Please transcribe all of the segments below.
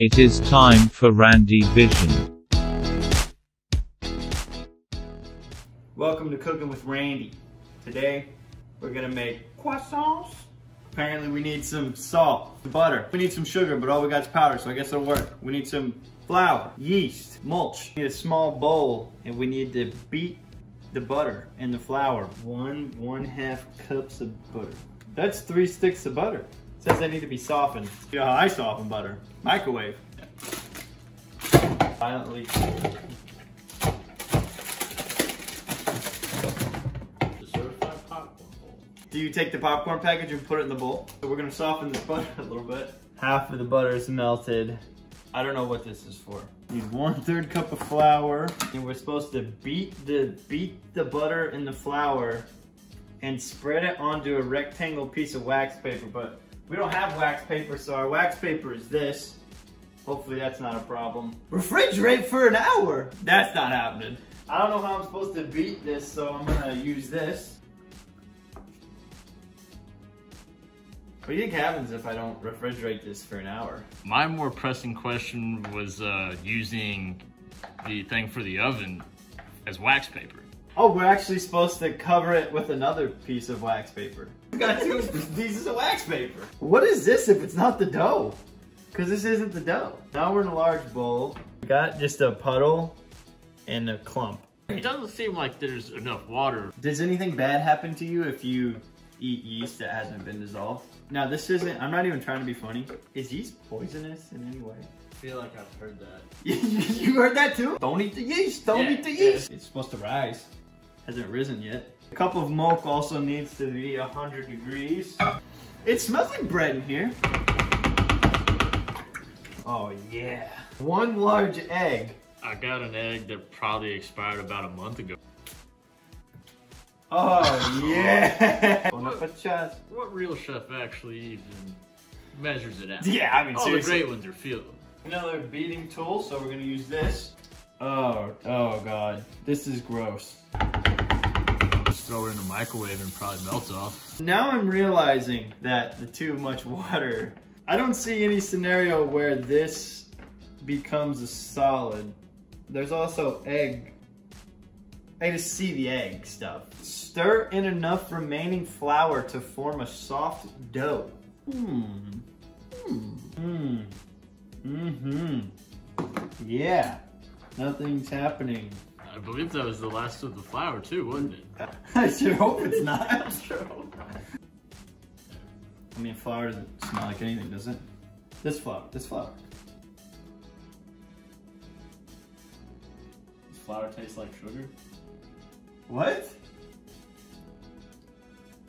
It is time for Randy Vision. Welcome to Cooking with Randy. Today, we're gonna make croissants. Apparently we need some salt, butter. We need some sugar, but all we got is powder, so I guess it'll work. We need some flour, yeast, mulch. We need a small bowl, and we need to beat the butter and the flour. 1.5 cups of butter. That's 3 sticks of butter. It says they need to be softened. You know how I soften butter? Microwave. Violently. Do you take the popcorn package and put it in the bowl? So we're gonna soften this butter a little bit. Half of the butter is melted. I don't know what this is for. Need 1/3 cup of flour. And we're supposed to beat the butter and the flour and spread it onto a rectangle piece of wax paper. But we don't have wax paper, so our wax paper is this. Hopefully that's not a problem. Refrigerate for an hour? That's not happening. I don't know how I'm supposed to beat this, so I'm gonna use this. What do you think happens if I don't refrigerate this for an hour? My more pressing question was using the thing for the oven as wax paper. Oh, we're actually supposed to cover it with another piece of wax paper. We got 2 pieces of wax paper. What is this if it's not the dough? Because this isn't the dough. Now we're in a large bowl. We got just a puddle and a clump. It doesn't seem like there's enough water. Does anything bad happen to you if you eat yeast that hasn't been dissolved? Now this isn't, I'm not even trying to be funny. Is yeast poisonous in any way? I feel like I've heard that. You heard that too? Don't eat the yeast, don't eat the yeast. Yeah. It's supposed to rise. Hasn't risen yet. A cup of milk also needs to be 100 degrees. It smells like bread in here. Oh yeah. 1 large egg. I got an egg that probably expired about a month ago. Oh yeah! What real chef actually even measures it out? Yeah, I mean all seriously. the great ones are field. Another beating tool, so we're gonna use this. Oh god, this is gross. Just throw it in the microwave and probably melt off. Now I'm realizing that the too much water. I don't see any scenario where this becomes a solid. There's also egg. I just see the egg stuff. Stir in enough remaining flour to form a soft dough. Yeah, nothing's happening. I believe that was the last of the flour too, wasn't it? I sure hope it's not. I sure hope not. I mean, flour doesn't smell like anything, does it? This flour. This flour tastes like sugar. What?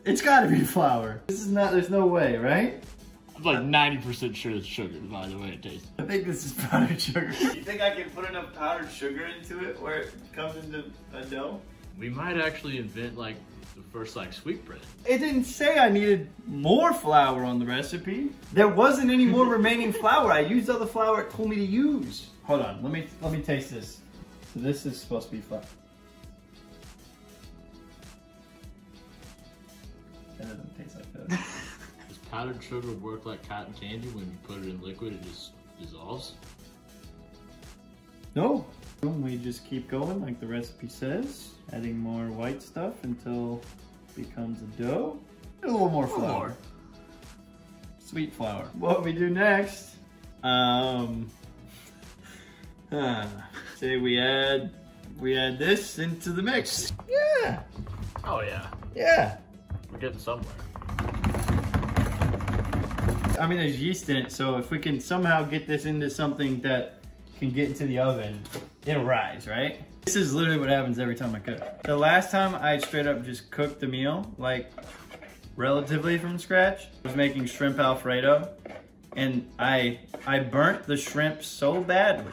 It's gotta be flour. This is not, there's no way, right? I'm like 90% sure it's sugar by the way it tastes. I think this is powdered sugar. You think I can put enough powdered sugar into it where it comes into a dough? We might actually invent like the first like sweetbread. It didn't say I needed more flour on the recipe. There wasn't any more remaining flour. I used all the flour it told me to use. Hold on, let me taste this. So this is supposed to be flour. That doesn't taste like that. Does powdered sugar work like cotton candy? When you put it in liquid, it just dissolves? No. We just keep going like the recipe says. Adding more white stuff until it becomes a dough. A little more flour. Sweet flour. What we do next, say we add this into the mix. Yeah. Oh yeah. Yeah. We're getting somewhere. I mean, there's yeast in it, so if we can somehow get this into something that can get into the oven, it'll rise, right? This is literally what happens every time I cook. The last time I straight up just cooked the meal, like relatively from scratch, I was making shrimp Alfredo, and I burnt the shrimp so badly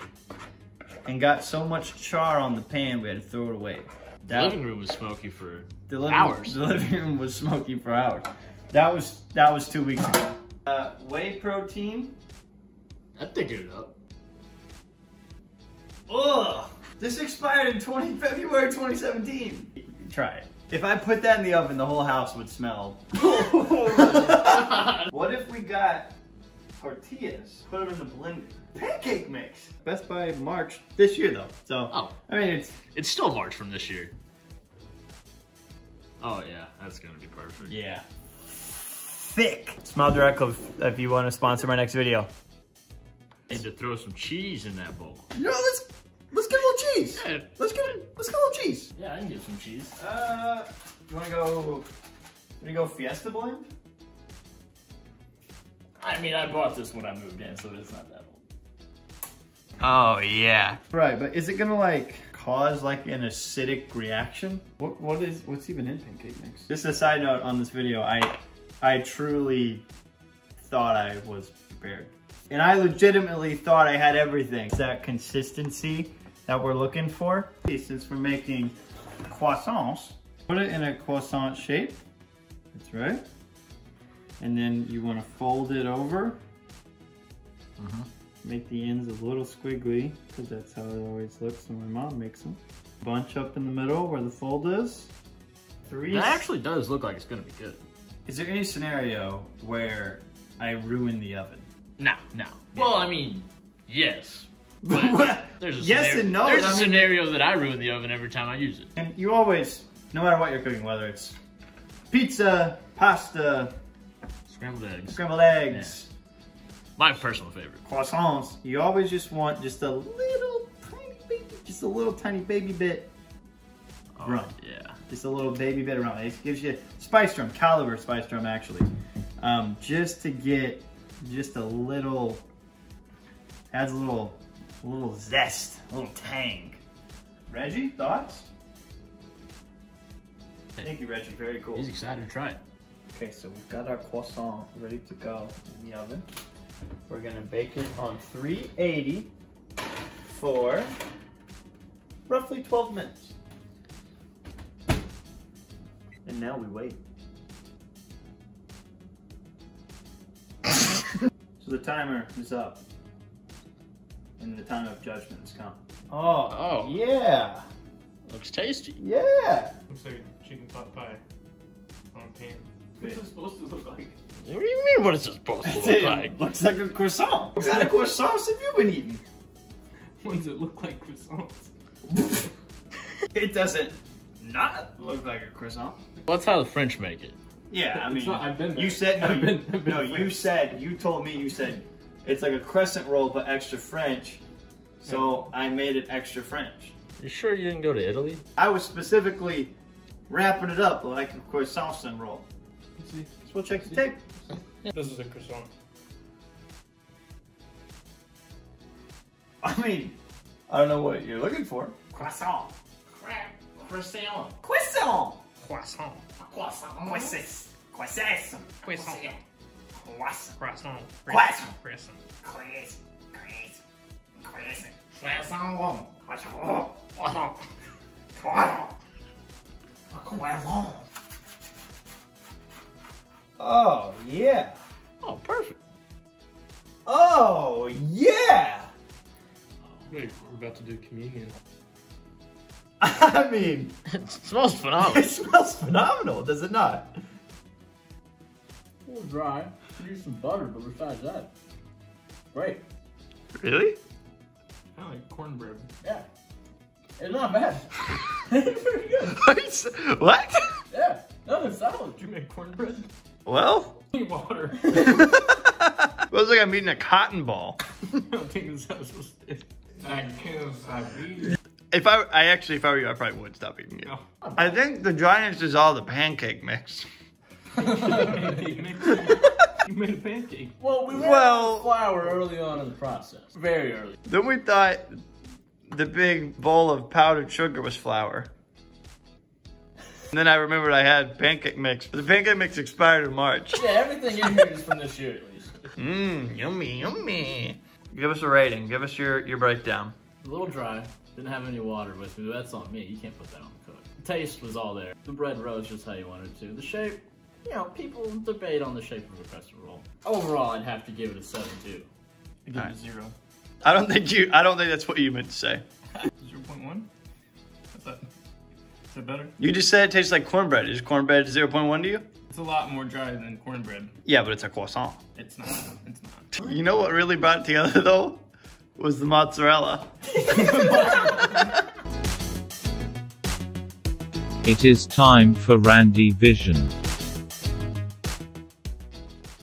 and got so much char on the pan we had to throw it away. The living room was smoky for hours. The living room was smoky for hours. That was 2 weeks ago. Whey protein. That thick it up. Ugh! This expired in February 2017. Try it. If I put that in the oven, the whole house would smell. What if we got tortillas, put them in the blender. Pancake mix. Best by March this year though. So, Oh. I mean, It's still March from this year. Oh yeah, that's gonna be perfect. yeah. Thick. Smile Direct if you want to sponsor my next video. Need to throw some cheese in that bowl. You know, let's get a little cheese. Yeah. Let's get a little cheese. Yeah, I can get some cheese. You wanna go Fiesta blend? I mean, I bought this when I moved in, so it's not that old. Oh yeah. Right, but is it gonna like cause like an acidic reaction? What's even in pancake mix? Just a side note on this video, I truly thought I was prepared. And I legitimately thought I had everything. It's that consistency that we're looking for. Since we're making croissants, put it in a croissant shape. That's right. And then you want to fold it over. Make the ends a little squiggly, because that's how it always looks when my mom makes them. Bunch up in the middle where the fold is. That actually does look like it's gonna be good. Is there any scenario where I ruin the oven? No. Well, I mean, yes. But there's a Yes and no. There's a scenario that I ruin the oven every time I use it. And you always, no matter what you're cooking, whether it's pizza, pasta, Scrambled eggs. Yeah. My personal favorite. Croissants, you always just want just a little tiny baby bit rum. Yeah. Just a little baby bit of rum. It gives you spice rum, caliber spice rum actually. Just to get just a little, adds a little zest, a little tang. Reggie, thoughts? Thank you, Reggie, very cool. He's excited to try it. Okay, so we've got our croissant ready to go in the oven. We're gonna bake it on 380 for roughly 12 minutes. And now we wait. So the timer is up. And the time of judgment has come. Oh, yeah. Looks tasty. Yeah. Looks like a chicken pot pie on a pan. What's it supposed to look like? What do you mean, what is it supposed to look like? Looks like a croissant. What kind of croissants have you been eating? Ones that look like croissants. It doesn't not look like a croissant. Well, that's how the French make it. Yeah, I mean, I've been there. you said, I've been no, there. you told me, you said, it's like a crescent roll, but extra French. So I made it extra French. You sure you didn't go to Italy? I was specifically wrapping it up like a croissant roll. See? So we'll check the tape. This is a croissant. I mean, I don't know what you're looking for. Croissant. Croissant. Croissant. Croissant. Croissant. Croissant. Croissant. Croissant. Croissant. Croissant. Croissant. Croissant. Oh, yeah. Oh, perfect. Oh, yeah. Wait, we're about to do communion. I mean, It smells phenomenal. it smells phenomenal, does it not? A little dry. Could use some butter, but besides that, great. Really? I like cornbread. Yeah. It's not bad. It's pretty good. What? Yeah. No, it's solid. Did you make cornbread? Well, Eat water. it was like I'm eating a cotton ball. I don't think this is supposed to be. I can't. If I were you, I probably would stop eating it. No. I think the dryness is all the pancake mix. You made a pancake. Well, we ran Well- out of flour early on in the process. Very early. Then we thought the big bowl of powdered sugar was flour. And then I remembered I had pancake mix. But the pancake mix expired in March. Yeah, everything in here is from this year at least. Mmm, yummy, yummy. Give us a rating. Give us your breakdown. A little dry. Didn't have any water with me, but that's on me. You can't put that on the cook. The taste was all there. The bread rose just how you wanted it to. The shape, you know, people debate on the shape of a crescent roll. Overall, I'd have to give it a 7-2. I give it a 0. I don't think that's what you meant to say. 0.1? Is that better? You just said it tastes like cornbread. Is cornbread 0.1 to you? It's a lot more dry than cornbread. Yeah, but it's a croissant. It's not. It's not. You know what really brought it together though? Was the mozzarella. It is time for Randy Vision.